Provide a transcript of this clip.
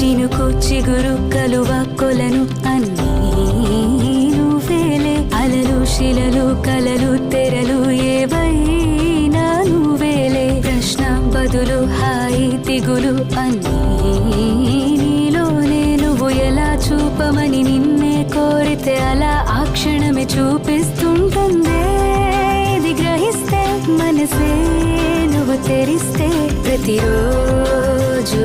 చినుకు చిగురు కలువ కొలను అన్నీ నువ్వేలే. అలలు శిలలు కలలు తెరలు ఏవైనా నువ్వేలే. ప్రశ్న బదులు హాయి దిగులు అన్నీ నీలోనే. నువ్వు ఎలా చూపమని నిన్నే కోరితే అలా ఆ క్షణమే చూపిస్తుంటుందే. ఇది గ్రహిస్తే మనసే నువ్వు తెరిస్తే ప్రతిరోజు